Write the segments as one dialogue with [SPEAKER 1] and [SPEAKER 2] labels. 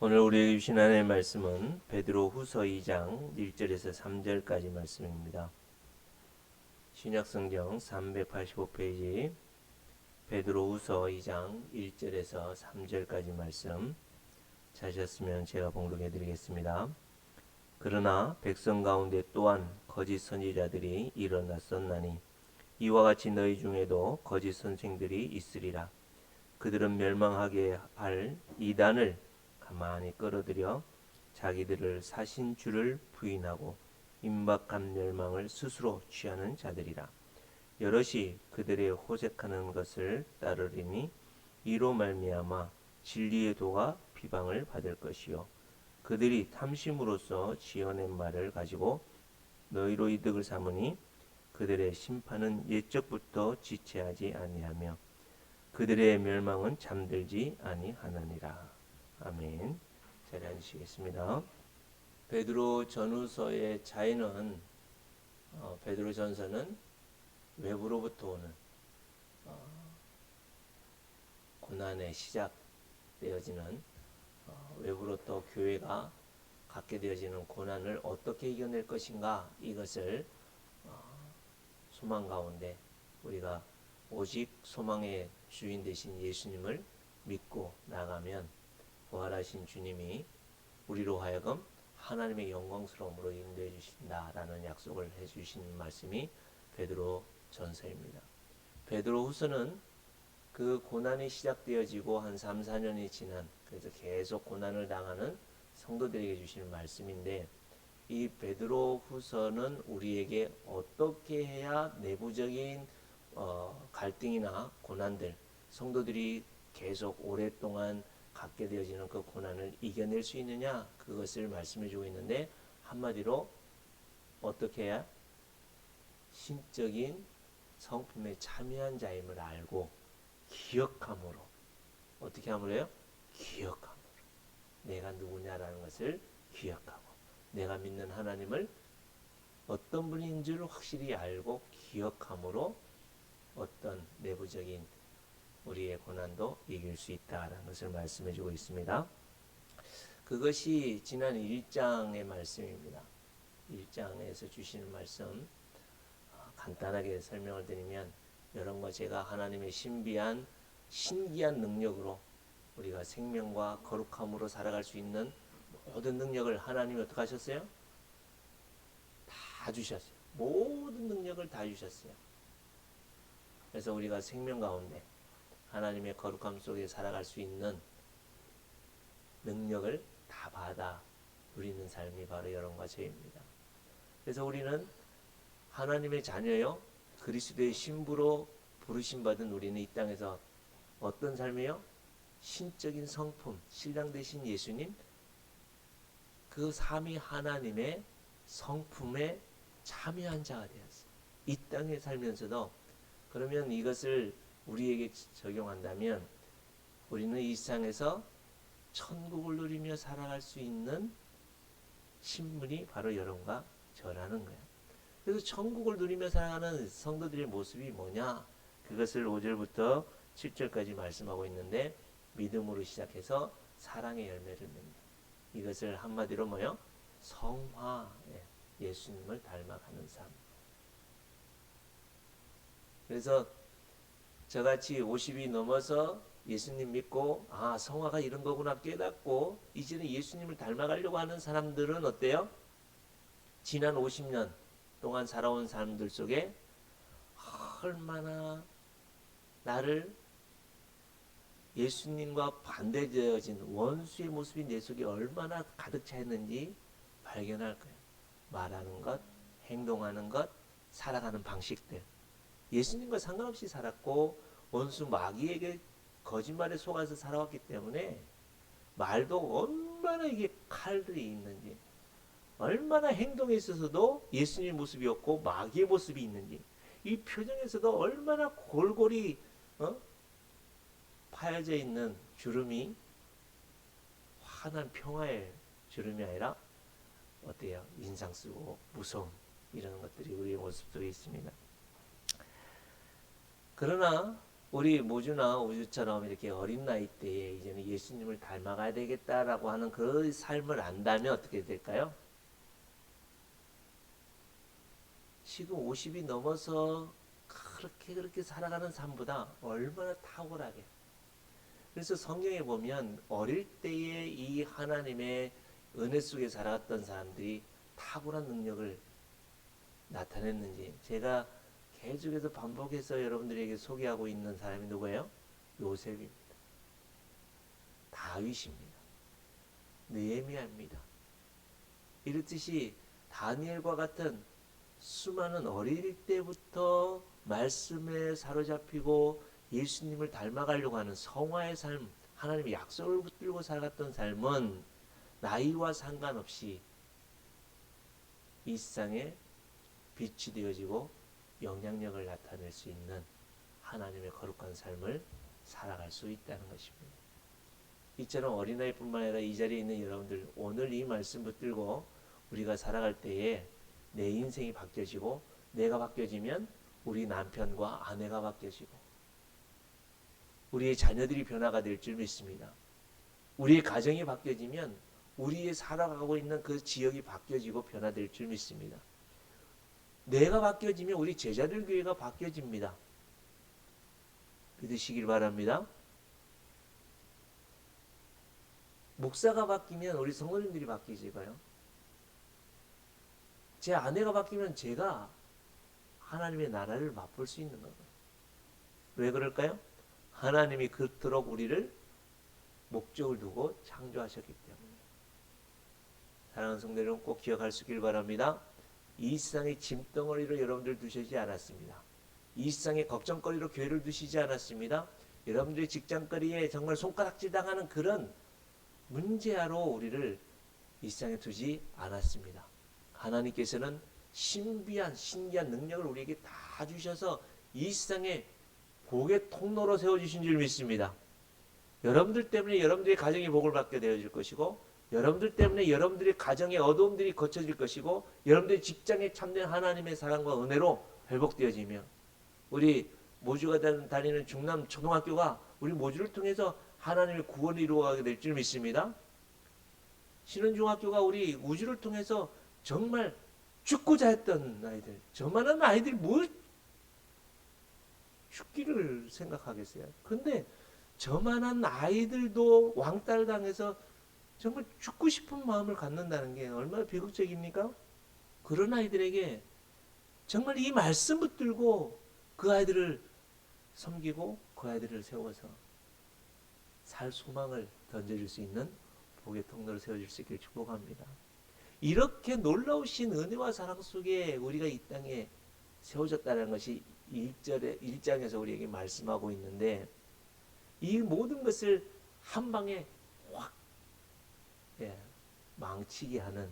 [SPEAKER 1] 오늘 우리에게 주신 하나님의 말씀은 베드로 후서 2장 1절에서 3절까지 말씀입니다. 신약성경 385페이지 베드로 후서 2장 1절에서 3절까지 말씀 찾으셨으면 제가 봉독해 드리겠습니다. 그러나 백성 가운데 또한 거짓 선지자들이 일어났었나니 이와 같이 너희 중에도 거짓 선생들이 있으리라. 그들은 멸망하게 할 이단을 가만히 끌어들여 자기들을 사신 주를 부인하고 임박한 멸망을 스스로 취하는 자들이라. 여럿이 그들의 호색하는 것을 따르리니 이로 말미암아 진리의 도가 비방을 받을 것이요 그들이 탐심으로써 지어낸 말을 가지고 너희로 이득을 삼으니 그들의 심판은 옛적부터 지체하지 아니하며 그들의 멸망은 잠들지 아니하느니라. 아멘. 자리에 앉으시겠습니다. 베드로 전후서의 자인은 베드로 전서는 외부로부터 오는 고난의 시작되어지는 외부로부터 교회가 갖게 되어지는 고난을 어떻게 이겨낼 것인가, 이것을 소망 가운데 우리가 오직 소망의 주인 되신 예수님을 믿고 나가면 부활하신 주님이 우리로 하여금 하나님의 영광스러움으로 인도해 주신다라는 약속을 해주신 말씀이 베드로 전서입니다. 베드로 후서는 그 고난이 시작되어지고 한 3, 4년이 지난, 그래서 계속 고난을 당하는 성도들에게 주시는 말씀인데, 이 베드로 후서는 우리에게 어떻게 해야 내부적인 갈등이나 고난들, 성도들이 계속 오랫동안 갖게 되어지는 그 고난을 이겨낼 수 있느냐, 그것을 말씀해 주고 있는데, 한마디로 어떻게 해야 신적인 성품에 참여한 자임을 알고 기억함으로, 어떻게 함으로 해요? 기억함으로, 내가 누구냐라는 것을 기억하고 내가 믿는 하나님을 어떤 분인 줄 확실히 알고 기억함으로 어떤 내부적인 우리의 고난도 이길 수 있다라는 것을 말씀해 주고 있습니다. 그것이 지난 1장의 말씀입니다. 1장에서 주시는 말씀 간단하게 설명을 드리면, 여러분과 제가 하나님의 신비한 신기한 능력으로 우리가 생명과 거룩함으로 살아갈 수 있는 모든 능력을 하나님이 어떻게 하셨어요? 다 주셨어요. 모든 능력을 다 주셨어요. 그래서 우리가 생명 가운데 하나님의 거룩함 속에 살아갈 수 있는 능력을 다 받아 누리는 삶이 바로 여러분과 저입니다. 그래서 우리는 하나님의 자녀요, 그리스도의 신부로 부르심 받은 우리는 이 땅에서 어떤 삶이요? 신적인 성품, 신랑 되신 예수님, 그 삼위 하나님의 성품에 참여한 자가 되었어요. 이 땅에 살면서도. 그러면 이것을 우리에게 적용한다면 우리는 이 세상에서 천국을 누리며 살아갈 수 있는 신분이 바로 여러분과 저라는 거예요. 그래서 천국을 누리며 살아가는 성도들의 모습이 뭐냐? 그것을 5절부터 7절까지 말씀하고 있는데, 믿음으로 시작해서 사랑의 열매를 맺는, 이것을 한마디로 뭐요? 성화, 예수님을 닮아가는 삶. 그래서 저같이 50이 넘어서 예수님 믿고 성화가 이런 거구나 깨닫고 이제는 예수님을 닮아가려고 하는 사람들은 어때요? 지난 50년 동안 살아온 사람들 속에 얼마나 나를 예수님과 반대되어진 원수의 모습이 내 속에 얼마나 가득 차 있는지 발견할 거예요. 말하는 것, 행동하는 것, 살아가는 방식들. 예수님과 상관없이 살았고 원수 마귀에게 거짓말에 속아서 살아왔기 때문에 말도 얼마나 이게 칼들이 있는지, 얼마나 행동에 있어서도 예수님의 모습이었고 마귀의 모습이 있는지, 이 표정에서도 얼마나 골골이 파여져 있는 주름이 환한 평화의 주름이 아니라 어때요? 인상 쓰고 무서움, 이런 것들이 우리의 모습 속에 있습니다. 그러나 우리 모주나 우주처럼 이렇게 어린 나이 때에 이제는 예수님을 닮아가야 되겠다라고 하는 그 삶을 안다면 어떻게 될까요? 지금 50이 넘어서 그렇게 살아가는 삶보다 얼마나 탁월하게. 그래서 성경에 보면 어릴 때에 이 하나님의 은혜 속에 살아갔던 사람들이 탁월한 능력을 나타냈는지 제가 계속해서 반복해서 여러분들에게 소개하고 있는 사람이 누구예요? 요셉입니다. 다윗입니다. 느헤미야입니다. 이렇듯이 다니엘과 같은 수많은 어릴 때부터 말씀에 사로잡히고 예수님을 닮아가려고 하는 성화의 삶, 하나님의 약속을 붙들고 살아갔던 삶은 나이와 상관없이 이 세상에 빛이 되어지고 영향력을 나타낼 수 있는 하나님의 거룩한 삶을 살아갈 수 있다는 것입니다. 이처럼 어린아이뿐만 아니라 이 자리에 있는 여러분들, 오늘 이 말씀 붙들고 우리가 살아갈 때에 내 인생이 바뀌어지고, 내가 바뀌어지면 우리 남편과 아내가 바뀌어지고, 우리의 자녀들이 변화가 될 줄 믿습니다. 우리의 가정이 바뀌어지면 우리의 살아가고 있는 그 지역이 바뀌어지고 변화될 줄 믿습니다. 내가 바뀌어지면 우리 제자들 교회가 바뀌어집니다. 믿으시길 바랍니다. 목사가 바뀌면 우리 성도님들이 바뀌지고요. 제 아내가 바뀌면 제가 하나님의 나라를 맛볼 수 있는 거예요. 왜 그럴까요? 하나님이 그토록 우리를 목적을 두고 창조하셨기 때문에. 사랑하는 성도 여러분, 꼭 기억하시길 바랍니다. 이 세상의 짐덩어리로 여러분들 두시지 않았습니다. 이 세상의 걱정거리로 교회를 두시지 않았습니다. 여러분들의 직장거리에 정말 손가락질 당하는 그런 문제아로 우리를 이 세상에 두지 않았습니다. 하나님께서는 신기한 능력을 우리에게 다 주셔서 이 세상에 복의 통로로 세워주신 줄 믿습니다. 여러분들 때문에 여러분들의 가정이 복을 받게 되어질 것이고, 여러분들 때문에 여러분들의 가정의 어두움들이 거쳐질 것이고, 여러분들의 직장에 참된 하나님의 사랑과 은혜로 회복되어지며, 우리 모주가 다니는 중남 초등학교가 우리 모주를 통해서 하나님의 구원을 이루어가게 될 줄 믿습니다. 신흥중학교가 우리 우주를 통해서 정말 죽고자 했던 아이들, 저만한 아이들이 뭘 죽기를 생각하겠어요. 근데 저만한 아이들도 왕따를 당해서 정말 죽고 싶은 마음을 갖는다는 게 얼마나 비극적입니까? 그런 아이들에게 정말 이 말씀 붙들고 그 아이들을 섬기고 그 아이들을 세워서 살 소망을 던져줄 수 있는 복의 통로를 세워줄 수 있기를 축복합니다. 이렇게 놀라우신 은혜와 사랑 속에 우리가 이 땅에 세워졌다는 것이 1장에서 우리에게 말씀하고 있는데, 이 모든 것을 한 방에 확 망치게 하는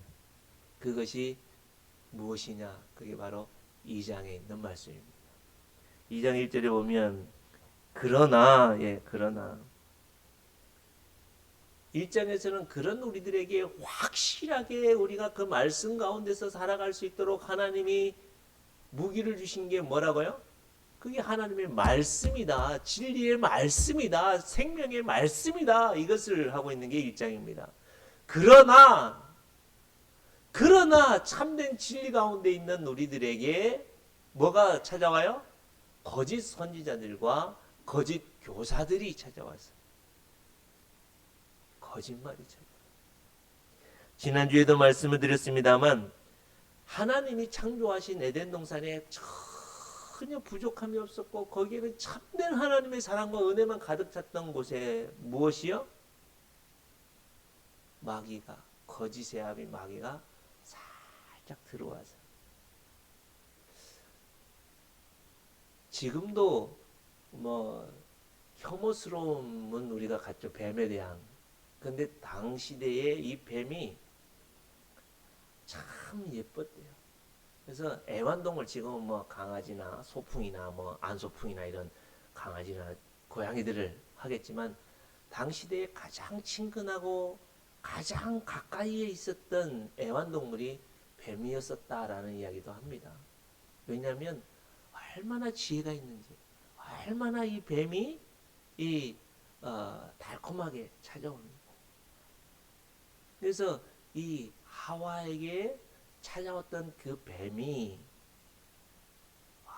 [SPEAKER 1] 그것이 무엇이냐? 그게 바로 2장에 있는 말씀입니다. 2장 1절에 보면 그러나 1장에서는 그런 우리들에게 확실하게 우리가 그 말씀 가운데서 살아갈 수 있도록 하나님이 무기를 주신 게 뭐라고요? 그게 하나님의 말씀이다. 진리의 말씀이다. 생명의 말씀이다. 이것을 하고 있는 게 1장입니다. 그러나 참된 진리 가운데 있는 우리들에게 뭐가 찾아와요? 거짓 선지자들과 거짓 교사들이 찾아와서 거짓말이 찾아와요. 지난주에도 말씀을 드렸습니다만, 하나님이 창조하신 에덴 동산에 전혀 부족함이 없었고 거기에는 참된 하나님의 사랑과 은혜만 가득 찼던 곳에 무엇이요? 마귀가, 거짓의 아비 마귀가 살짝 들어와서, 지금도 혐오스러움은 우리가 갖죠. 뱀에 대한. 근데 당시대에 이 뱀이 참 예뻤대요. 그래서 애완동물, 지금 강아지나 소풍이나 안소풍이나 이런 강아지나 고양이들을 하겠지만, 당시대에 가장 친근하고 가장 가까이에 있었던 애완동물이 뱀이었었다라는 이야기도 합니다. 왜냐하면 얼마나 지혜가 있는지, 얼마나 이 뱀이 이 달콤하게 찾아옵니다. 그래서 이 하와에게 찾아왔던 그 뱀이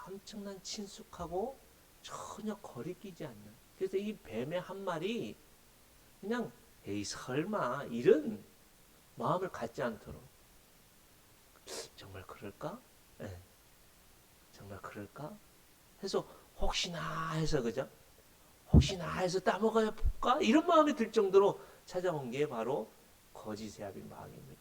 [SPEAKER 1] 엄청난 친숙하고 전혀 거리끼지 않는, 그래서 이 뱀의 한 마리 그냥 에이 설마 이런 마음을 갖지 않도록, 정말 그럴까? 네. 정말 그럴까? 해서 혹시나 해서, 그죠? 혹시나 해서 따먹어야 볼까? 이런 마음이 들 정도로 찾아온 게 바로 거짓의 아비 마귀입니다.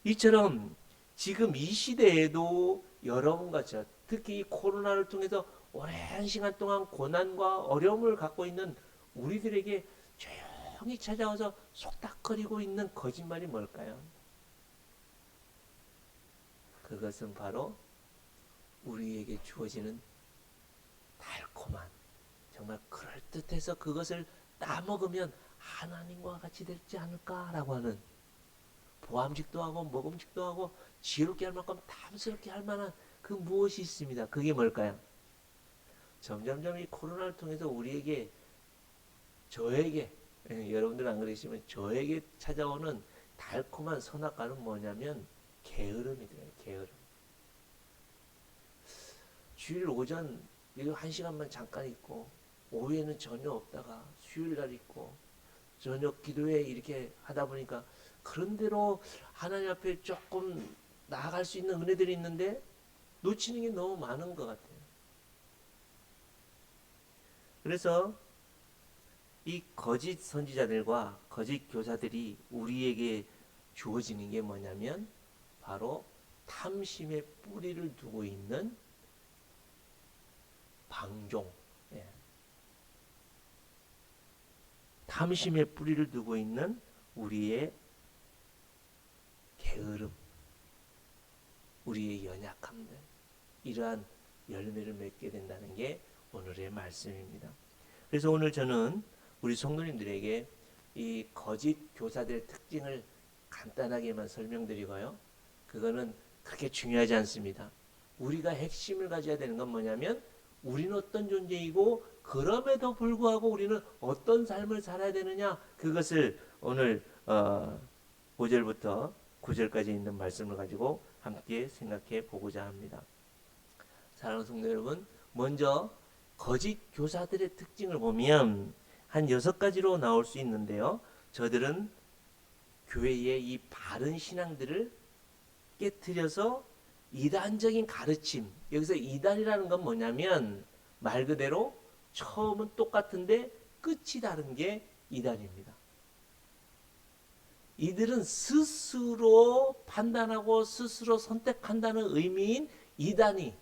[SPEAKER 1] 이처럼 지금 이 시대에도 여러분과 저, 특히 이 코로나를 통해서 오랜 시간 동안 고난과 어려움을 갖고 있는 우리들에게 조용히 찾아와서 속닥거리고 있는 거짓말이 뭘까요? 그것은 바로 우리에게 주어지는 달콤한, 정말 그럴듯해서 그것을 따먹으면 하나님과 같이 되지 않을까라고 하는, 보암직도 하고 먹음직도 하고 지혜롭게 할 만큼 탐스럽게 할 만한 그 무엇이 있습니다. 그게 뭘까요? 점점점 이 코로나를 통해서 우리에게, 저에게, 여러분들 안 그러시면 저에게 찾아오는 달콤한 선악과는 뭐냐면 게으름이래요. 게으름. 주일 오전 이거 1시간만 잠깐 있고, 오후에는 전혀 없다가 수요일날 있고, 저녁 기도회 이렇게 하다 보니까 그런대로 하나님 앞에 조금 나아갈 수 있는 은혜들이 있는데 놓치는 게 너무 많은 것 같아요. 그래서 이 거짓 선지자들과 거짓 교사들이 우리에게 주어지는 게 뭐냐면 바로 탐심의 뿌리를 두고 있는 방종, 예. 탐심의 뿌리를 두고 있는 우리의 게으름, 우리의 연약함들, 이러한 열매를 맺게 된다는 게 오늘의 말씀입니다. 그래서 오늘 저는 우리 성도님들에게 이 거짓 교사들의 특징을 간단하게만 설명드리고요. 그거는 그렇게 중요하지 않습니다. 우리가 핵심을 가져야 되는 건 뭐냐면 우리는 어떤 존재이고 그럼에도 불구하고 우리는 어떤 삶을 살아야 되느냐, 그것을 오늘 5절부터 9절까지 있는 말씀을 가지고 함께 생각해 보고자 합니다. 사랑하는 성도 여러분, 먼저 거짓 교사들의 특징을 보면 한 6가지로 나올 수 있는데요. 저들은 교회의 이 바른 신앙들을 깨트려서 이단적인 가르침, 여기서 이단이라는 건 뭐냐면 말 그대로 처음은 똑같은데 끝이 다른 게 이단입니다. 이들은 스스로 판단하고 스스로 선택한다는 의미인 이단이,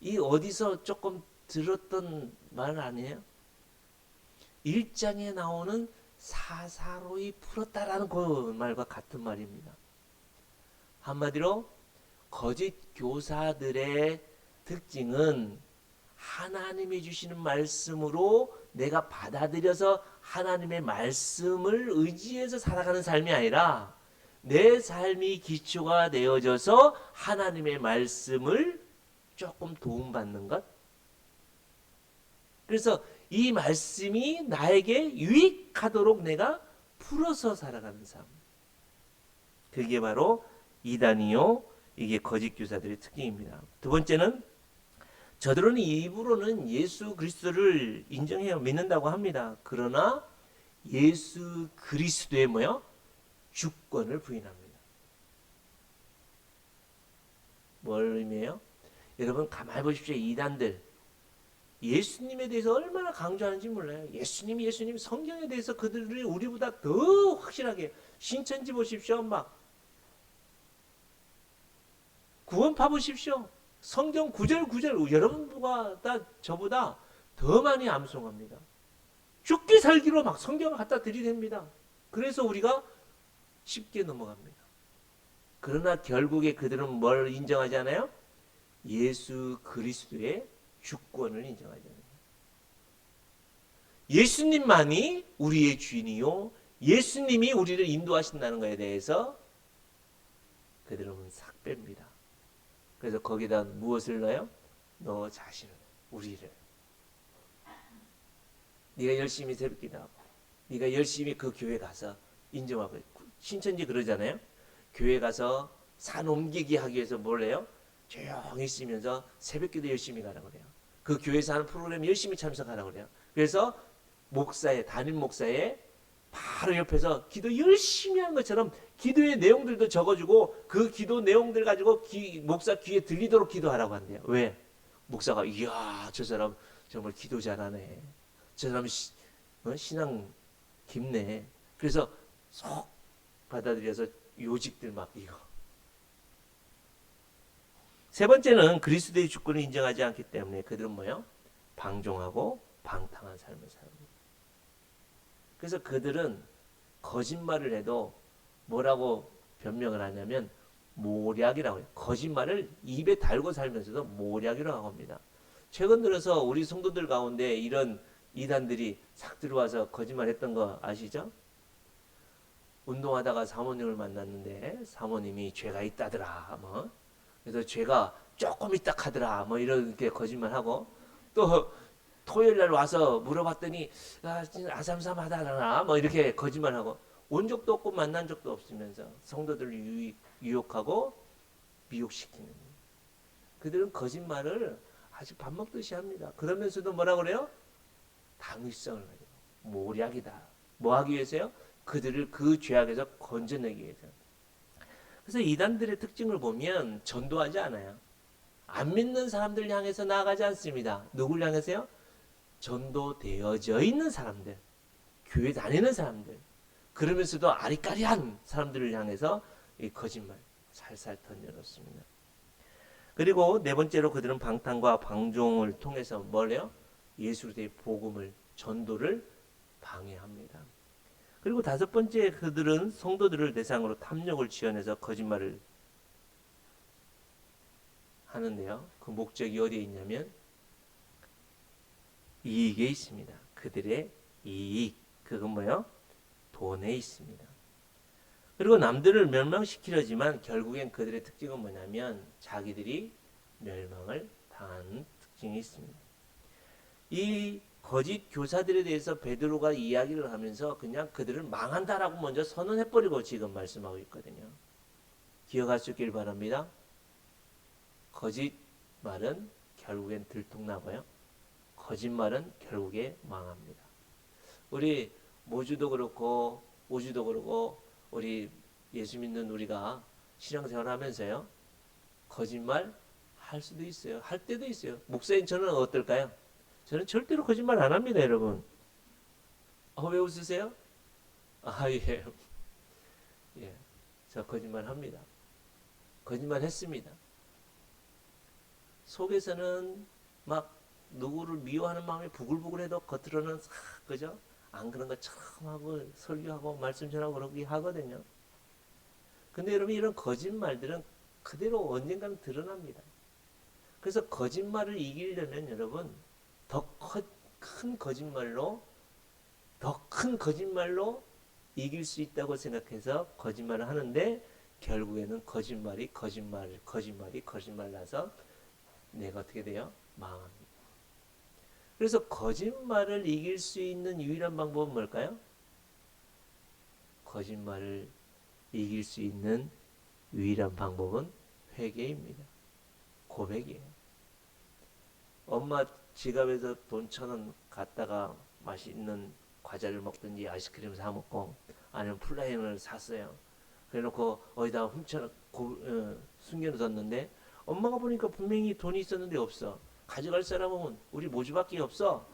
[SPEAKER 1] 이 어디서 조금 들었던 말 아니에요? 1장에 나오는 사사로이 풀었다라는 그 말과 같은 말입니다. 한마디로 거짓 교사들의 특징은 하나님이 주시는 말씀으로 내가 받아들여서 하나님의 말씀을 의지해서 살아가는 삶이 아니라 내 삶이 기초가 되어져서 하나님의 말씀을 조금 도움받는 것. 그래서 이 말씀이 나에게 유익하도록 내가 풀어서 살아가는 삶. 그게 바로 이단이요, 이게 거짓 교사들의 특징입니다. 두 번째는 저들은 입으로는 예수 그리스도를 인정해요, 믿는다고 합니다. 그러나 예수 그리스도의 뭐요? 주권을 부인합니다. 뭘 의미해요? 여러분 가만히 보십시오. 이단들 예수님에 대해서 얼마나 강조하는지 몰라요. 예수님 성경에 대해서 그들이 우리보다 더 확실하게, 신천지 보십시오. 막 구원 파보십시오. 성경 구절 여러분보다 저보다 더 많이 암송합니다. 죽기 살기로 막 성경을 갖다 들이댑니다. 그래서 우리가 쉽게 넘어갑니다. 그러나 결국에 그들은 뭘 인정하지 않아요? 예수 그리스도의 주권을 인정하지 않아요. 예수님만이 우리의 주인이요, 예수님이 우리를 인도하신다는 것에 대해서 그들은 삭배입니다. 그래서 거기다 무엇을 넣어요? 너 자신을. 우리를. 네가 열심히 새벽기도하고 네가 열심히 그 교회 가서 인정하고 신천지 그러잖아요. 교회 가서 산 옮기기 하기 위해서 뭘 해요? 조용히 있으면서 새벽기도 열심히 가라고 그래요. 그 교회에서 하는 프로그램 열심히 참석하라고 그래요. 그래서 목사의 담임 목사의 바로 옆에서 기도 열심히 하는 것처럼 기도의 내용들도 적어주고 그 기도 내용들 가지고 목사 귀에 들리도록 기도하라고 한대요. 왜? 목사가 이야 저 사람 정말 기도 잘하네. 저 사람 신앙 깊네. 그래서 속 받아들여서 요직들 맡기고. 세 번째는 그리스도의 주권을 인정하지 않기 때문에 그들은 뭐예요? 방종하고 방탕한 삶을 삽니다. 그래서 그들은 거짓말을 해도 뭐라고 변명을 하냐면 모략이라고 해요. 거짓말을 입에 달고 살면서도 모략이라고 합니다. 최근 들어서 우리 성도들 가운데 이런 이단들이 싹 들어와서 거짓말했던 거 아시죠? 운동하다가 사모님을 만났는데 사모님이 죄가 있다더라 뭐 그래서 죄가 조금 있다 하더라 뭐 이렇게 거짓말하고 또 토요일 날 와서 물어봤더니 아삼삼하다나 뭐 이렇게 거짓말하고 온 적도 없고 만난 적도 없으면서 성도들을 유혹하고 미혹시키는 그들은 거짓말을 아주 밥 먹듯이 합니다. 그러면서도 뭐라 그래요? 당위성을 가지고 모략이다. 뭐 하기 위해서요? 그들을 그 죄악에서 건져내기 위해서. 그래서 이단들의 특징을 보면 전도하지 않아요. 안 믿는 사람들 향해서 나아가지 않습니다. 누굴 향해서요? 전도되어져 있는 사람들, 교회 다니는 사람들, 그러면서도 아리까리한 사람들을 향해서 이 거짓말 살살 던져놓습니다. 그리고 네 번째로 그들은 방탕과 방종을 통해서 뭘 해요? 예수의 복음을, 전도를 방해합니다. 그리고 다섯 번째 그들은 성도들을 대상으로 탐욕을 지어내서 거짓말을 하는데요. 그 목적이 어디에 있냐면 이익에 있습니다. 그들의 이익. 그건 뭐예요? 돈에 있습니다. 그리고 남들을 멸망시키려지만 결국엔 그들의 특징은 뭐냐면 자기들이 멸망을 당하는 특징이 있습니다. 이 거짓 교사들에 대해서 베드로가 이야기를 하면서 그냥 그들을 망한다라고 먼저 선언해버리고 지금 말씀하고 있거든요. 기억할 수 있길 바랍니다. 거짓말은 결국엔 들통나고요. 거짓말은 결국에 망합니다. 우리 모주도 그렇고 오주도 그렇고 우리 예수 믿는 우리가 신앙생활 하면서요. 거짓말 할 수도 있어요. 할 때도 있어요. 목사님 저는 어떨까요? 저는 절대로 거짓말 안 합니다, 여러분. 왜 웃으세요? 예. 예. 저 거짓말 합니다. 거짓말 했습니다. 속에서는 막 누구를 미워하는 마음이 부글부글해도 겉으로는 그죠? 안 그런 것처럼 하고 설교하고 말씀 전하고 그러기 하거든요. 근데 여러분 이런 거짓말들은 그대로 언젠가는 드러납니다. 그래서 거짓말을 이기려면 여러분 더 큰 거짓말로 이길 수 있다고 생각해서 거짓말을 하는데 결국에는 거짓말이 거짓말 나서 내가 어떻게 돼요? 망합니다. 그래서 거짓말을 이길 수 있는 유일한 방법은 뭘까요? 거짓말을 이길 수 있는 유일한 방법은 회개입니다. 고백이에요. 엄마 지갑에서 돈 1,000원 갖다가 맛있는 과자를 먹든지 아이스크림 사 먹고 아니면 플라잉을 샀어요. 그래놓고 어디다 숨겨놓았는데 엄마가 보니까 분명히 돈이 있었는데 없어. 가져갈 사람은 우리 모주밖에 없어.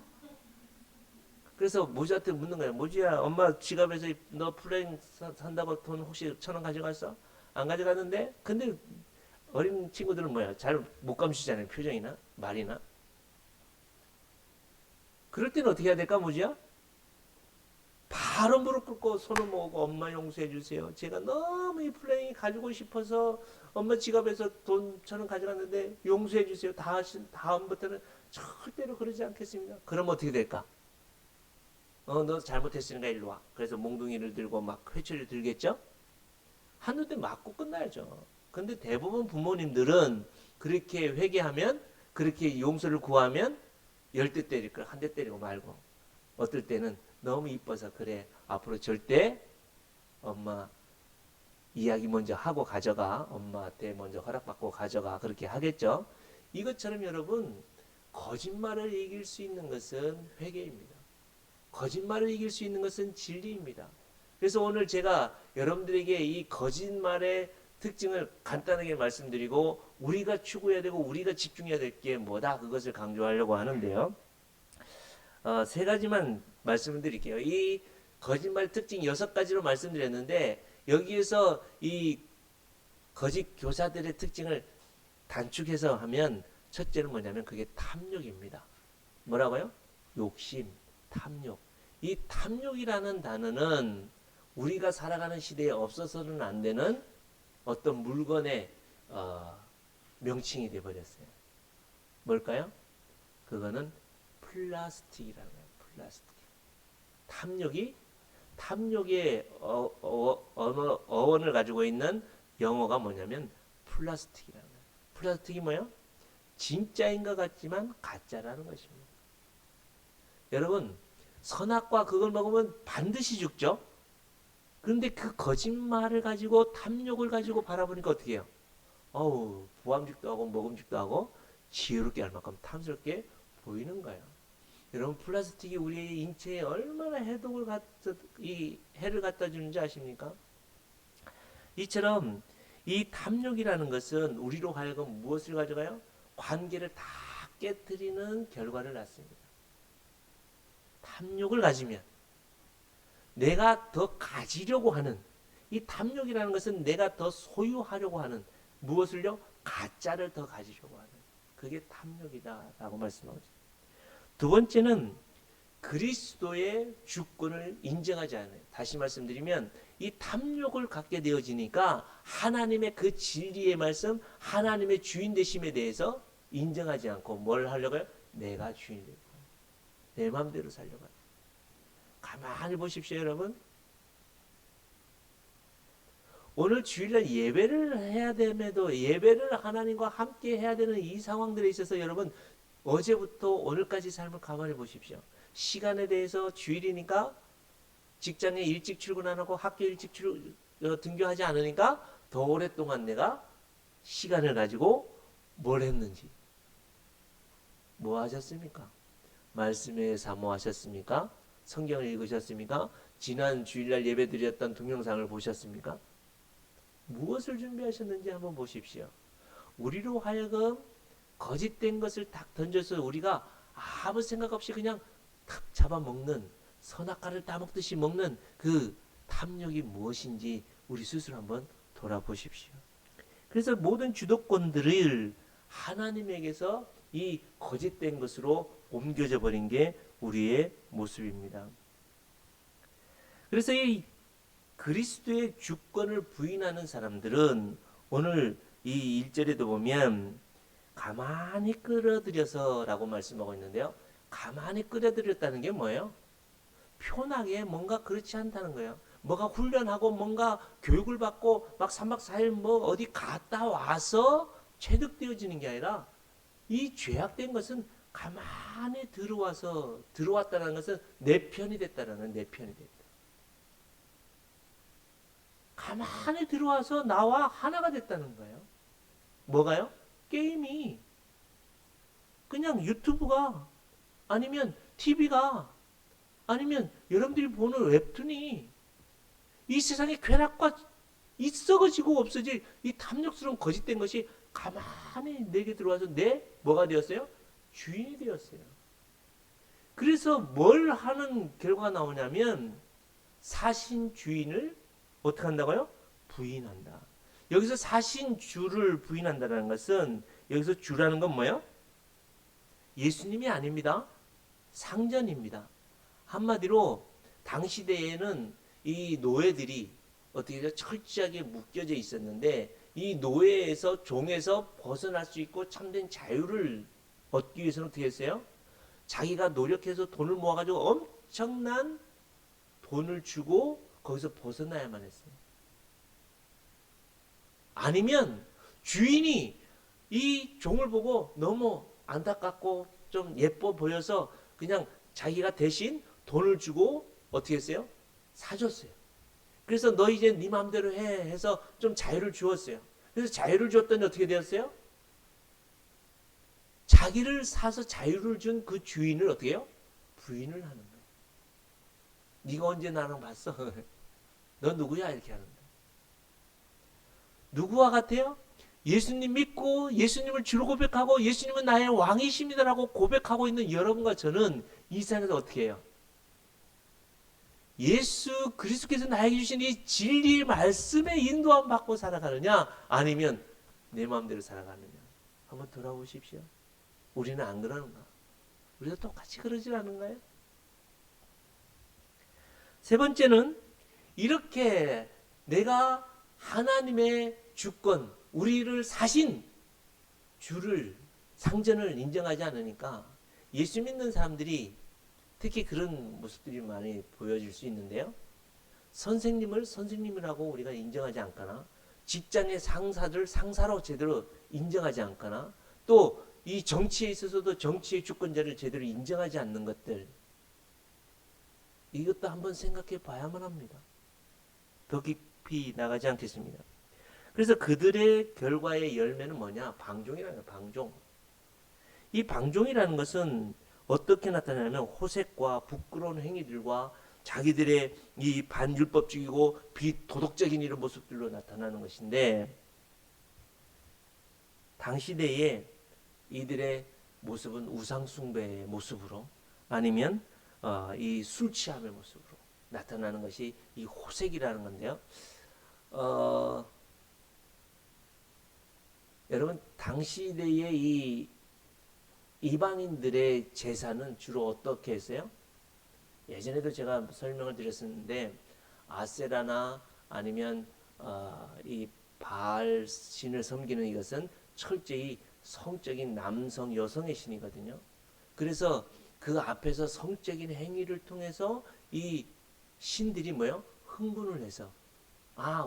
[SPEAKER 1] 그래서 모주한테 묻는 거야. 모주야, 엄마 지갑에서 너 플레잉 산다고 돈 혹시 1,000원 가져갔어? 안 가져갔는데? 근데 어린 친구들은 뭐야? 잘 못 감추잖아요. 표정이나 말이나. 그럴 때는 어떻게 해야 될까, 모주야? 바로 무릎 꿇고 손을 모으고 엄마 용서해 주세요. 제가 너무 이 플레잉이 가지고 싶어서 엄마 지갑에서 돈 1,000원 가져갔는데 용서해 주세요. 다음부터는 절대로 그러지 않겠습니다. 그럼 어떻게 될까? 너 잘못했으니까 일로 와. 그래서 몽둥이를 들고 막 회초리를 들겠죠? 한 대 맞고 끝나야죠. 근데 대부분 부모님들은 그렇게 회개하면 그렇게 용서를 구하면 10대 때릴 걸 한 대 때리고 말고, 어떨 때는 너무 이뻐서 그래 앞으로 절대 엄마 이야기 먼저 하고 가져가, 엄마한테 먼저 허락받고 가져가, 그렇게 하겠죠. 이것처럼 여러분, 거짓말을 이길 수 있는 것은 회개입니다. 거짓말을 이길 수 있는 것은 진리입니다. 그래서 오늘 제가 여러분들에게 이 거짓말의 특징을 간단하게 말씀드리고, 우리가 추구해야 되고 우리가 집중해야 될 게 뭐다, 그것을 강조하려고 하는데요. 세 가지만 말씀을 드릴게요. 이 거짓말 특징 6가지로 말씀드렸는데, 여기에서 이 거짓 교사들의 특징을 단축해서 하면, 첫째는 뭐냐면 그게 탐욕입니다. 뭐라고요? 욕심, 탐욕. 이 탐욕이라는 단어는 우리가 살아가는 시대에 없어서는 안 되는 어떤 물건의 명칭이 되어버렸어요. 뭘까요? 그거는 플라스틱이라는 거예요. 플라스틱. 탐욕의 어원을 가지고 있는 영어가 뭐냐면 플라스틱이라는 거예요. 플라스틱이 뭐예요? 진짜인 것 같지만 가짜라는 것입니다. 여러분, 선악과 그걸 먹으면 반드시 죽죠? 그런데 그 거짓말을 가지고, 탐욕을 가지고 바라보니까 어떻게 해요? 부함직도 하고 먹음직도 하고 지혜롭게 할 만큼 탐스럽게 보이는 거예요. 여러분, 플라스틱이 우리 인체에 얼마나 해를 갖다 주는지 아십니까? 이처럼 이 탐욕이라는 것은 우리로 하여금 무엇을 가져가요? 관계를 다 깨뜨리는 결과를 낳습니다. 탐욕을 가지면 내가 더 가지려고 하는, 이 탐욕이라는 것은 내가 더 소유하려고 하는, 무엇을요? 가짜를 더 가지려고 하는, 그게 탐욕이다라고 말씀하고 있습니다. 두 번째는 그리스도의 주권을 인정하지 않아요. 다시 말씀드리면 이 탐욕을 갖게 되어지니까 하나님의 그 진리의 말씀, 하나님의 주인 되심에 대해서 인정하지 않고 뭘 하려고요? 내가 주인 되고 내 마음대로 살려고 합니다. 가만히 보십시오, 여러분. 오늘 주일날 예배를 해야 됨에도, 예배를 하나님과 함께 해야 되는 이 상황들에 있어서 여러분, 어제부터 오늘까지 삶을 가만히 보십시오. 시간에 대해서 주일이니까 직장에 일찍 출근 안 하고 학교 일찍 등교하지 않으니까 더 오랫동안 내가 시간을 가지고 뭘 했는지, 뭐 하셨습니까? 말씀에 사모하셨습니까? 성경을 읽으셨습니까? 지난 주일날 예배드렸던 동영상을 보셨습니까? 무엇을 준비하셨는지 한번 보십시오. 우리로 하여금 거짓된 것을 딱 던져서 우리가 아무 생각 없이 그냥 탁 잡아먹는, 선악과를 따먹듯이 먹는 그 탐욕이 무엇인지 우리 스스로 한번 돌아보십시오. 그래서 모든 주도권들을 하나님에게서 이 거짓된 것으로 옮겨져 버린 게 우리의 모습입니다. 그래서 이 그리스도의 주권을 부인하는 사람들은 오늘 이 1절에도 보면 가만히 끌어들여서 라고 말씀하고 있는데요. 가만히 끌어들였다는 게 뭐예요? 편하게 뭔가 그렇지 않다는 거예요. 뭐가 훈련하고 뭔가 교육을 받고 막 3박 4일 뭐 어디 갔다 와서 체득되어지는 게 아니라, 이 죄악된 것은 가만히 들어왔다는 것은 내 편이 됐다라는, 내 편이 됐다. 가만히 들어와서 나와 하나가 됐다는 거예요. 뭐가요? 게임이. 그냥 유튜브가, 아니면 TV가, 아니면 여러분들이 보는 웹툰이 이 세상에 쾌락과 이 썩어지고 없어질 이 탐욕스러운 거짓된 것이 가만히 내게 들어와서 내 뭐가 되었어요? 주인이 되었어요. 그래서 뭘 하는 결과가 나오냐면 사신 주인을 어떻게 한다고요? 부인한다. 여기서 사신 주를 부인한다는 것은, 여기서 주라는 건 뭐예요? 예수님이 아닙니다. 상전입니다. 한마디로 당시대에는 이 노예들이 어떻게 철저하게 묶여져 있었는데, 이 노예에서, 종에서 벗어날 수 있고 참된 자유를 얻기 위해서는 어떻게 했어요? 자기가 노력해서 돈을 모아가지고 엄청난 돈을 주고 거기서 벗어나야만 했어요. 아니면 주인이 이 종을 보고 너무 안타깝고 좀 예뻐 보여서 그냥 자기가 대신 돈을 주고 어떻게 했어요? 사줬어요. 그래서 너 이제 네 마음대로 해 해서 좀 자유를 주었어요. 그래서 자유를 줬더니 어떻게 되었어요? 자기를 사서 자유를 준 그 주인을 어떻게 해요? 부인을 하는 거예요. 네가 언제 나랑 봤어? 너 누구야? 이렇게 하는 거예요. 누구와 같아요? 예수님 믿고 예수님을 주로 고백하고 예수님은 나의 왕이십니다라고 고백하고 있는 여러분과 저는 이 세상에서 어떻게 해요? 예수 그리스도께서 나에게 주신 이 진리의 말씀에 인도함 받고 살아가느냐 아니면 내 마음대로 살아가느냐 한번 돌아보십시오. 우리는 안 그러는가? 우리도 똑같이 그러질 않은가요? 세 번째는 이렇게 내가 하나님의 주권, 우리를 사신 주를 상전을 인정하지 않으니까 예수 믿는 사람들이 특히 그런 모습들이 많이 보여질 수 있는데요. 선생님을 선생님이라고 우리가 인정하지 않거나 직장의 상사들 상사로 제대로 인정하지 않거나 또 이 정치에 있어서도 정치의 주권자를 제대로 인정하지 않는 것들 이것도 한번 생각해 봐야만 합니다. 더 깊이 나가지 않겠습니다. 그래서 그들의 결과의 열매는 뭐냐? 방종이라는 거예요. 방종. 이 방종이라는 것은 어떻게 나타나냐면 호색과 부끄러운 행위들과 자기들의 이 반율법적이고 비도덕적인 이런 모습들로 나타나는 것인데 당시대에 이들의 모습은 우상숭배의 모습으로 아니면 이 술 취함의 모습으로 나타나는 것이 이 호색이라는 건데요. 여러분 당시대의 이 이방인들의 제사는 주로 어떻게 했어요? 예전에도 제가 설명을 드렸었는데 아세라나 아니면 이 바알 신을 섬기는 이것은 철저히 성적인 남성 여성의 신이거든요. 그래서 그 앞에서 성적인 행위를 통해서 이 신들이 뭐요? 흥분을 해서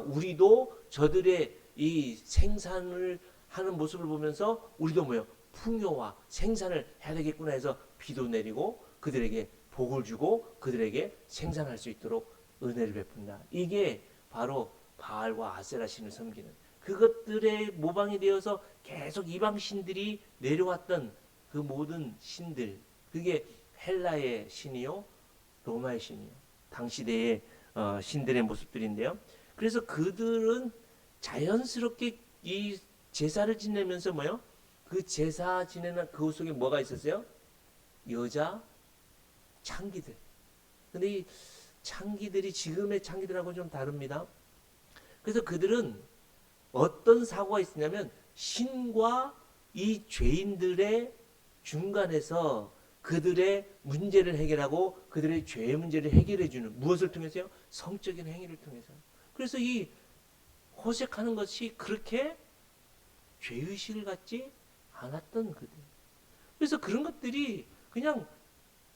[SPEAKER 1] 우리도 저들의 이 생산을 하는 모습을 보면서 우리도 뭐요? 풍요와 생산을 해야 되겠구나 해서 비도 내리고 그들에게 복을 주고 그들에게 생산할 수 있도록 은혜를 베푼다. 이게 바로 바알과 아세라 신을 섬기는 그것들의 모방이 되어서 계속 이방 신들이 내려왔던 그 모든 신들 그게 헬라의 신이요 로마의 신이요 당시대의 신들의 모습들인데요. 그래서 그들은 자연스럽게 이 제사를 지내면서 뭐요? 그 제사 지내는 그 속에 뭐가 있었어요? 여자 창기들. 근데 이 창기들이 지금의 창기들하고 좀 다릅니다. 그래서 그들은 어떤 사고가 있었냐면 신과 이 죄인들의 중간에서 그들의 문제를 해결하고 그들의 죄의 문제를 해결해 주는 무엇을 통해서요? 성적인 행위를 통해서. 그래서 이 호색하는 것이 그렇게 죄의식을 갖지 않았던 그들. 그래서 그런 것들이 그냥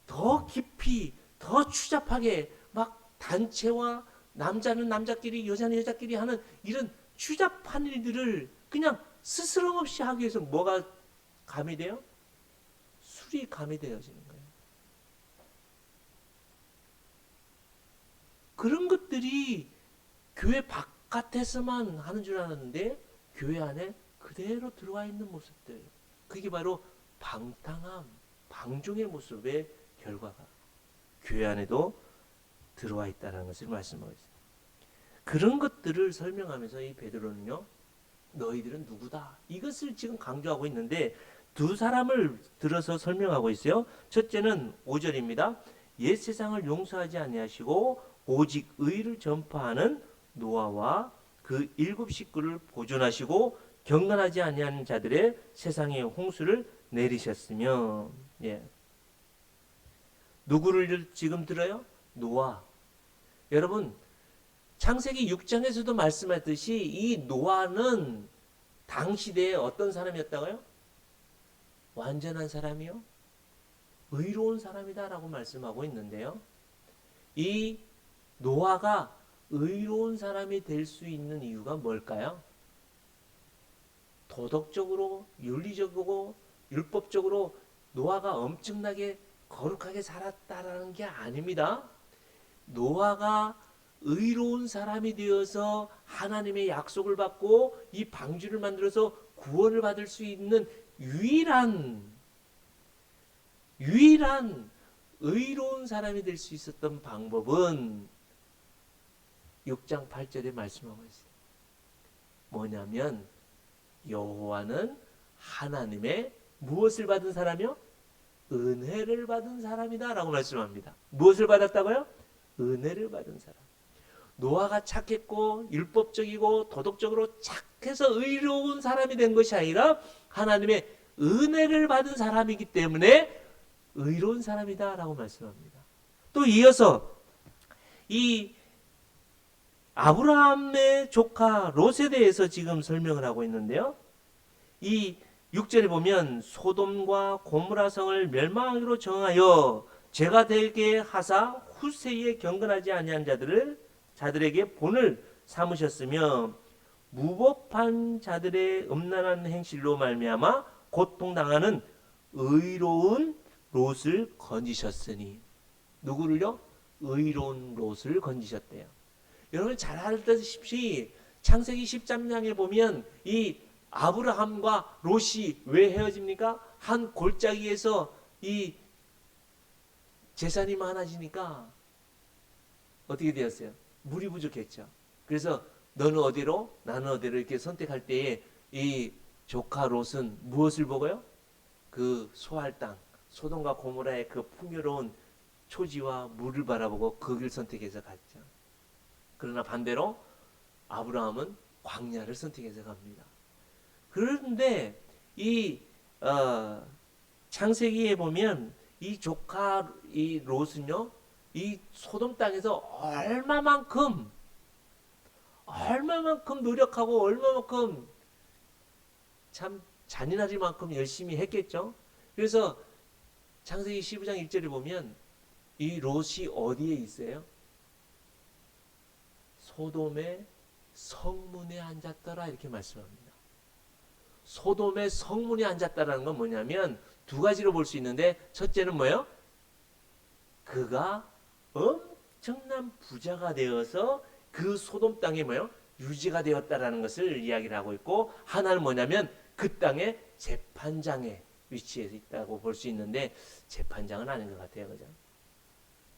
[SPEAKER 1] 더 깊이, 더 추잡하게 막 단체와 남자는 남자끼리, 여자는 여자끼리 하는 이런 추잡한 일들을 그냥 스스럼 없이 하기 위해서 뭐가 가미돼요? 술이 가미되어지는 거예요. 그런 것들이 교회 바깥에서만 하는 줄 알았는데 교회 안에 그대로 들어와 있는 모습들. 그게 바로 방탕함, 방종의 모습의 결과가 교회 안에도 들어와 있다는 것을 말씀하고 있습니다. 그런 것들을 설명하면서 이 베드로는요. 너희들은 누구다. 이것을 지금 강조하고 있는데 두 사람을 들어서 설명하고 있어요. 첫째는 5절입니다. 옛 세상을 용서하지 아니하시고 오직 의를 전파하는 노아와 그 7 식구를 보존하시고 경건하지 아니하는 자들의 세상에 홍수를 내리셨으며 누구를 지금 들어요? 노아. 여러분 창세기 6장에서도 말씀했듯이 이 노아는 당시대에 어떤 사람이었다고요? 완전한 사람이요? 의로운 사람이다라고 말씀하고 있는데요. 이 노아가 의로운 사람이 될 수 있는 이유가 뭘까요? 도덕적으로, 윤리적으로, 율법적으로 노아가 엄청나게 거룩하게 살았다라는 게 아닙니다. 노아가 의로운 사람이 되어서 하나님의 약속을 받고 이 방주를 만들어서 구원을 받을 수 있는 유일한 의로운 사람이 될 수 있었던 방법은 6장 8절에 말씀하고 있어요. 뭐냐면 여호와는 하나님의 무엇을 받은 사람이요? 은혜를 받은 사람이다 라고 말씀합니다. 무엇을 받았다고요? 은혜를 받은 사람. 노아가 착했고 율법적이고 도덕적으로 착해서 의로운 사람이 된 것이 아니라 하나님의 은혜를 받은 사람이기 때문에 의로운 사람이다 라고 말씀합니다. 또 이어서 이 아브라함의 조카 롯에 대해서 지금 설명을 하고 있는데요. 이 6절에 보면 소돔과 고모라 성을 멸망하기로 정하여 죄가 되게 하사 후세에 경건하지 아니한 자들에게 본을 삼으셨으며 무법한 자들의 음란한 행실로 말미암아 고통당하는 의로운 롯을 건지셨으니. 누구를요? 의로운 롯을 건지셨대요. 여러분 잘 알다시피 창세기 13장에 보면 이 아브라함과 롯이 왜 헤어집니까? 한 골짜기에서 이 재산이 많아지니까 어떻게 되었어요? 물이 부족했죠. 그래서 너는 어디로 나는 어디로 이렇게 선택할 때에 이 조카 롯은 무엇을 보고요? 그 소할 땅 소돔과 고모라의 그 풍요로운 초지와 물을 바라보고 거기를 선택해서 갔죠. 그러나 반대로 아브라함은 광야를 선택해서 갑니다. 그런데 이 창세기에 보면 이 조카 이 롯은요, 이 소돔 땅에서 얼마만큼 노력하고 얼마만큼 참 잔인하지만큼 열심히 했겠죠. 그래서 창세기 15장 1절에 보면 이 롯이 어디에 있어요? 소돔의 성문에 앉았더라 이렇게 말씀합니다. 소돔의 성문에 앉았다라는 건 뭐냐면 두 가지로 볼 수 있는데 첫째는 뭐예요? 그가 엄청난 부자가 되어서 그 소돔 땅에 뭐예요? 유지가 되었다라는 것을 이야기를 하고 있고 하나는 뭐냐면 그 땅에 재판장에 위치해 있다고 볼 수 있는데 재판장은 아닌 것 같아요. 그죠?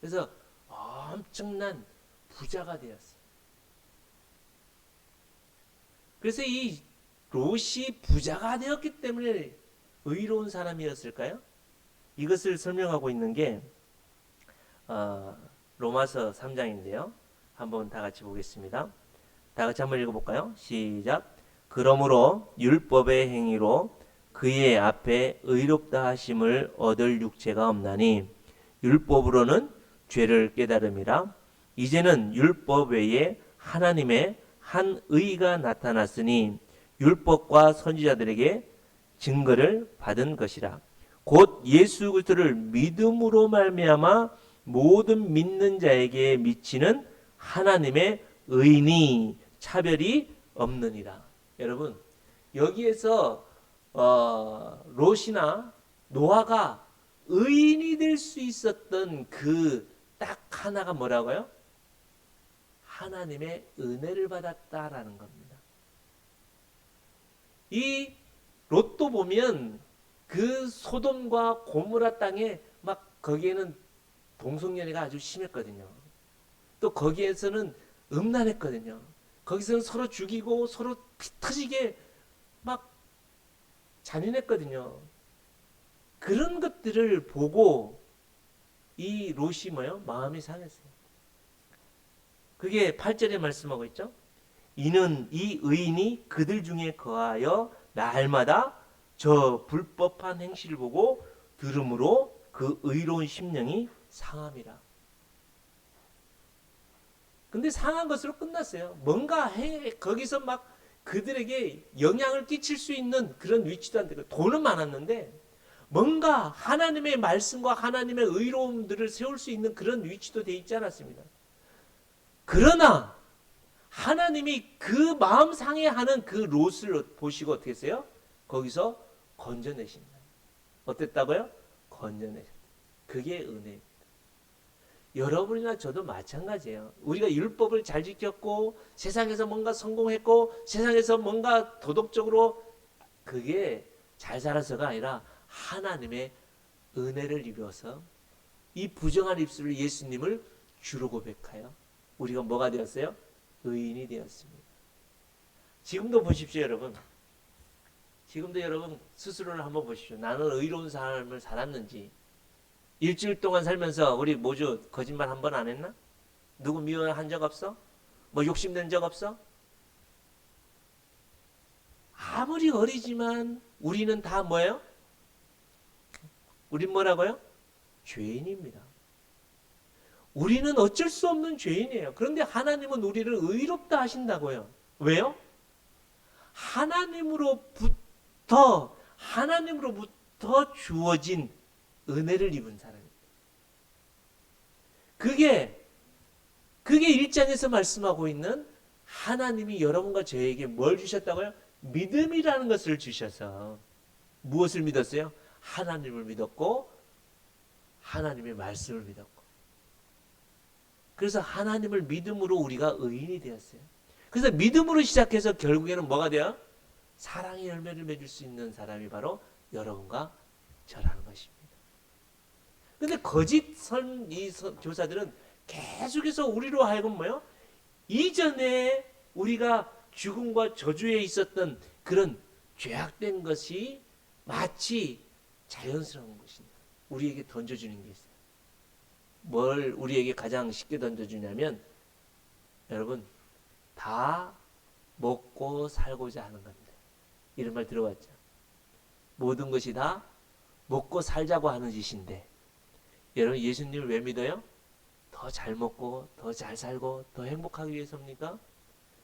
[SPEAKER 1] 그래서 엄청난 부자가 되었어요. 그래서 이 롯이 부자가 되었기 때문에 의로운 사람이었을까요? 이것을 설명하고 있는 게 로마서 3장인데요. 한번 다 같이 보겠습니다. 다 같이 한번 읽어볼까요? 시작. 그러므로 율법의 행위로 그의 앞에 의롭다 하심을 얻을 육체가 없나니 율법으로는 죄를 깨달음이라. 이제는 율법 외에 하나님의 한 의가 나타났으니 율법과 선지자들에게 증거를 받은 것이라. 곧 예수 그리스도를 믿음으로 말미암아 모든 믿는 자에게 미치는 하나님의 의니 차별이 없느니라. 여러분 여기에서 롯이나 노아가 의인이 될 수 있었던 그 딱 하나가 뭐라고요? 하나님의 은혜를 받았다라는 겁니다. 이 롯도 보면 그 소돔과 고모라 땅에 막 거기에는 동성연애가 아주 심했거든요. 또 거기에서는 음란했거든요. 거기서는 서로 죽이고 서로 피 터지게 막 잔인했거든요. 그런 것들을 보고 이 롯이 뭐요? 마음이 상했어요. 그게 8절에 말씀하고 있죠. 이는 이 의인이 그들 중에 거하여 날마다 저 불법한 행실을 보고 들음으로 그 의로운 심령이 상함이라. 근데 상한 것으로 끝났어요. 뭔가 거기서 막 그들에게 영향을 끼칠 수 있는 그런 위치도 안 되고 돈은 많았는데 뭔가 하나님의 말씀과 하나님의 의로움들을 세울 수 있는 그런 위치도 돼 있지 않았습니다. 그러나 하나님이 그 마음 상해하는 그 롯을 보시고 어떻게 했어요? 거기서 건져내신다. 어땠다고요? 건져내셨다. 그게 은혜입니다. 여러분이나 저도 마찬가지예요. 우리가 율법을 잘 지켰고 세상에서 뭔가 성공했고 세상에서 뭔가 도덕적으로 그게 잘 살아서가 아니라 하나님의 은혜를 입어서 이 부정한 입술로 예수님을 주로 고백하여 우리가 뭐가 되었어요? 의인이 되었습니다. 지금도 보십시오, 여러분. 지금도 여러분 스스로를 한번 보십시오. 나는 의로운 삶을 살았는지. 일주일 동안 살면서 우리 모두 거짓말 한 번 안 했나? 누구 미워한 적 없어? 뭐 욕심낸 적 없어? 아무리 어리지만 우리는 다 뭐예요? 우린 뭐라고요? 죄인입니다. 우리는 어쩔 수 없는 죄인이에요. 그런데 하나님은 우리를 의롭다 하신다고요. 왜요? 하나님으로부터 주어진 은혜를 입은 사람입니다. 그게 1장에서 말씀하고 있는 하나님이 여러분과 저에게 뭘 주셨다고요? 믿음이라는 것을 주셔서 무엇을 믿었어요? 하나님을 믿었고 하나님의 말씀을 믿었고 그래서 하나님을 믿음으로 우리가 의인이 되었어요. 그래서 믿음으로 시작해서 결국에는 뭐가 돼요? 사랑의 열매를 맺을 수 있는 사람이 바로 여러분과 저라는 것입니다. 근데 거짓 교사들은 계속해서 우리로 하여금 뭐요? 이전에 우리가 죽음과 저주에 있었던 그런 죄악된 것이 마치 자연스러운 것입니다. 우리에게 던져주는 게 있어요. 뭘 우리에게 가장 쉽게 던져주냐면 여러분 다 먹고 살고자 하는 겁니다. 이런 말 들어봤죠? 모든 것이 다 먹고 살자고 하는 짓인데 여러분 예수님을 왜 믿어요? 더 잘 먹고 더 잘 살고 더 행복하기 위해서입니까?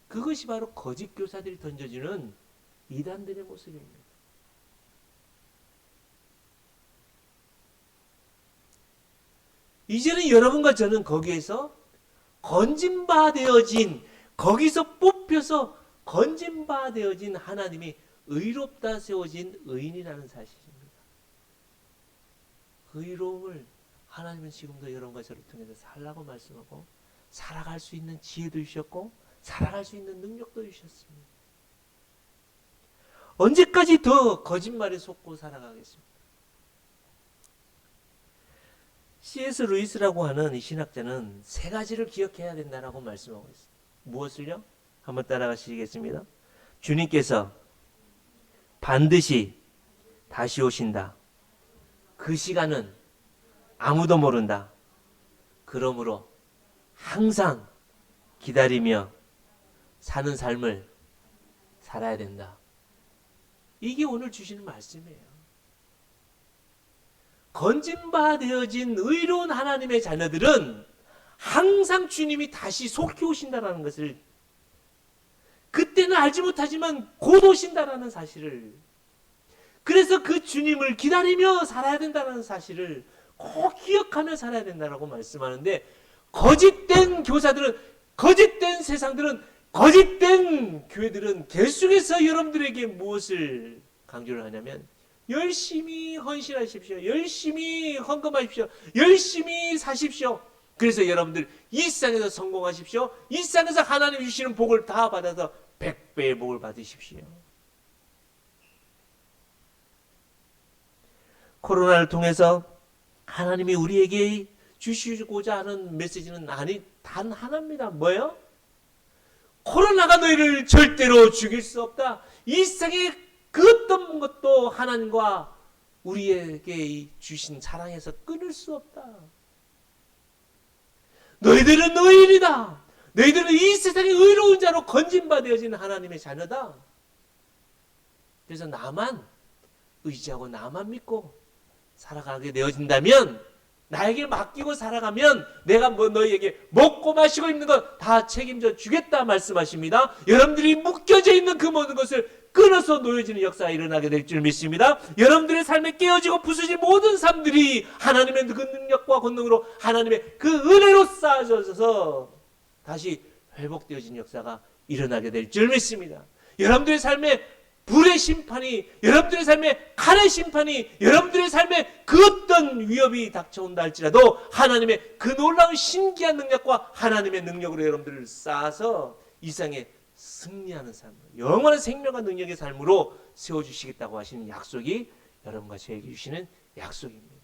[SPEAKER 1] 그것이 바로 거짓 교사들이 던져주는 이단들의 모습입니다. 이제는 여러분과 저는 거기에서 건진바 되어진 거기서 뽑혀서 건진바 되어진 하나님이 의롭다 세워진 의인이라는 사실입니다. 그 의로움을 하나님은 지금도 여러분과 저를 통해서 살라고 말씀하고 살아갈 수 있는 지혜도 주셨고 살아갈 수 있는 능력도 주셨습니다. 언제까지 더 거짓말에 속고 살아가겠습니까? C.S. 루이스라고 하는 이 신학자는 세 가지를 기억해야 된다라고 말씀하고 있습니다. 무엇을요? 한번 따라가시겠습니다. 주님께서 반드시 다시 오신다. 그 시간은 아무도 모른다. 그러므로 항상 기다리며 사는 삶을 살아야 된다. 이게 오늘 주시는 말씀이에요. 건진바 되어진 의로운 하나님의 자녀들은 항상 주님이 다시 속히 오신다라는 것을 그때는 알지 못하지만 곧 오신다라는 사실을 그래서 그 주님을 기다리며 살아야 된다는 사실을 꼭 기억하며 살아야 된다라고 말씀하는데 거짓된 교사들은 거짓된 세상들은 거짓된 교회들은 계속해서 여러분들에게 무엇을 강조를 하냐면 열심히 헌신하십시오. 열심히 헌금하십시오. 열심히 사십시오. 그래서 여러분들 이 세상에서 성공하십시오. 이 세상에서 하나님 주시는 복을 다 받아서 100배의 복을 받으십시오. 코로나를 통해서 하나님이 우리에게 주시고자 하는 메시지는 단 하나입니다. 뭐예요? 코로나가 너희를 절대로 죽일 수 없다. 이 세상에 그 어떤 것도 하나님과 우리에게 주신 사랑에서 끊을 수 없다. 너희들은 의인이다. 너희들은 이 세상의 의로운 자로 건진받아진 하나님의 자녀다. 그래서 나만 의지하고 나만 믿고 살아가게 되어진다면 나에게 맡기고 살아가면 내가 너희에게 먹고 마시고 입는 것 다 책임져 주겠다 말씀하십니다. 여러분들이 묶여져 있는 그 모든 것을 끊어서 놓여지는 역사가 일어나게 될 줄 믿습니다. 여러분들의 삶에 깨어지고 부서진 모든 삶들이 하나님의 그 능력과 권능으로 하나님의 그 은혜로 쌓아져서 다시 회복되어진 역사가 일어나게 될 줄 믿습니다. 여러분들의 삶에 불의 심판이, 여러분들의 삶에 칼의 심판이, 여러분들의 삶에 그 어떤 위협이 닥쳐온다 할지라도 하나님의 그 놀라운 신기한 능력과 하나님의 능력으로 여러분들을 쌓아서 이 세상에 승리하는 삶, 영원한 생명과 능력의 삶으로 세워주시겠다고 하시는 약속이 여러분과 저에게 주시는 약속입니다.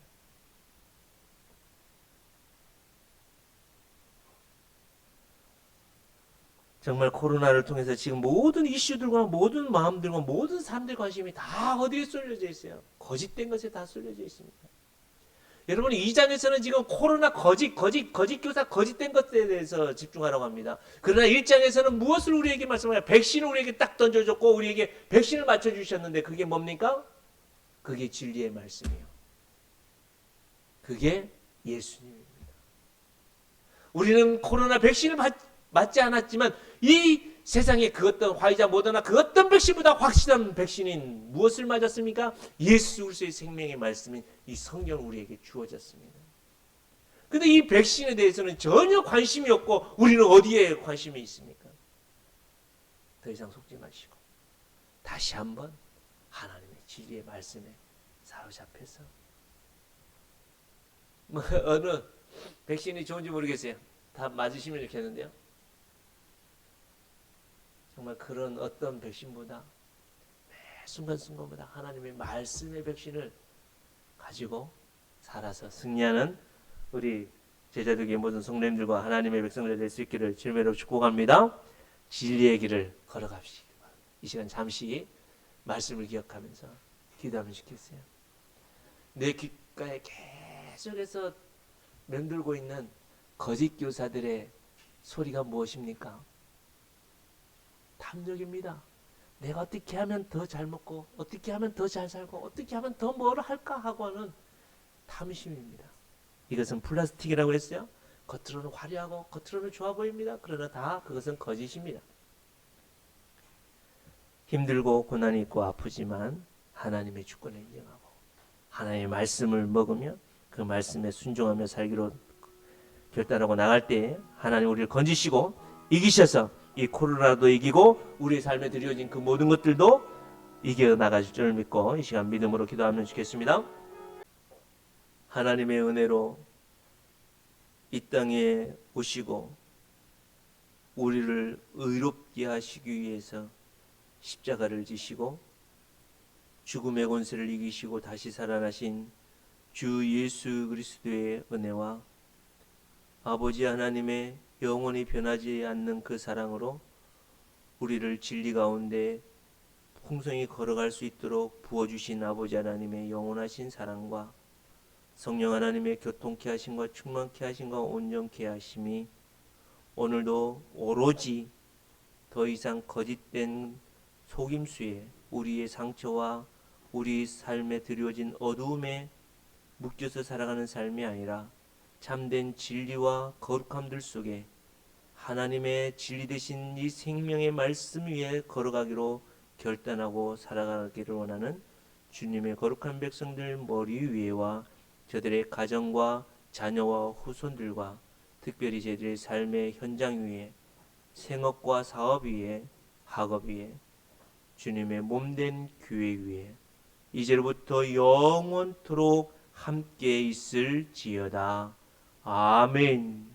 [SPEAKER 1] 정말 코로나를 통해서 지금 모든 이슈들과 모든 마음들과 모든 사람들의 관심이 다 어디에 쏠려져 있어요? 거짓된 것에 다 쏠려져 있습니다. 여러분, 2장에서는 지금 코로나 거짓 교사, 거짓된 것에 대해서 집중하라고 합니다. 그러나 1장에서는 무엇을 우리에게 말씀하냐? 백신을 우리에게 딱 던져줬고 우리에게 백신을 맞춰주셨는데 그게 뭡니까? 그게 진리의 말씀이에요. 그게 예수님입니다. 우리는 코로나 백신을 맞지 않았지만 이 세상에 그 어떤 화이자 모더나 그 어떤 백신보다 확실한 백신인 무엇을 맞았습니까? 예수 그리스도의 생명의 말씀인 이 성경을 우리에게 주어졌습니다. 그런데 이 백신에 대해서는 전혀 관심이 없고 우리는 어디에 관심이 있습니까? 더 이상 속지 마시고 다시 한번 하나님의 진리의 말씀에 사로잡혀서 어느 백신이 좋은지 모르겠어요. 다 맞으시면 좋겠는데요. 정말 그런 어떤 백신보다 매 순간순간보다 하나님의 말씀의 백신을 가지고 살아서 승리하는 우리 제자들의 모든 성도님들과 하나님의 백성들 될 수 있기를 주님으로 축복합니다. 진리의 길을 걸어갑시다. 이 시간 잠시 말씀을 기억하면서 기도하면 좋겠어요. 내 귓가에 계속해서 맴돌고 있는 거짓 교사들의 소리가 무엇입니까? 탐욕입니다. 내가 어떻게 하면 더 잘 먹고 어떻게 하면 더 잘 살고 어떻게 하면 더 뭐를 할까 하고 하는 탐심입니다. 이것은 플라스틱이라고 했어요. 겉으로는 화려하고 겉으로는 좋아 보입니다. 그러나 다 그것은 거짓입니다. 힘들고 고난이 있고 아프지만 하나님의 주권을 인정하고 하나님의 말씀을 먹으며 그 말씀에 순종하며 살기로 결단하고 나갈 때 하나님 우리를 건지시고 이기셔서 이 코로나도 이기고 우리의 삶에 드려진 그 모든 것들도 이겨나가실 줄 믿고 이 시간 믿음으로 기도하면 좋겠습니다. 하나님의 은혜로 이 땅에 오시고 우리를 의롭게 하시기 위해서 십자가를 지시고 죽음의 권세를 이기시고 다시 살아나신 주 예수 그리스도의 은혜와 아버지 하나님의 영원히 변하지 않는 그 사랑으로 우리를 진리 가운데 풍성히 걸어갈 수 있도록 부어주신 아버지 하나님의 영원하신 사랑과 성령 하나님의 교통케 하심과 충만케 하심과 온전케 하심이 오늘도 오로지 더 이상 거짓된 속임수에 우리의 상처와 우리 삶에 드려진 어두움에 묶여서 살아가는 삶이 아니라 참된 진리와 거룩함들 속에 하나님의 진리 되신 이 생명의 말씀 위에 걸어가기로 결단하고 살아가기를 원하는 주님의 거룩한 백성들 머리 위에와 저들의 가정과 자녀와 후손들과 특별히 저들의 삶의 현장 위에 생업과 사업 위에 학업 위에 주님의 몸된 교회 위에 이제로부터 영원토록 함께 있을지어다. 아멘.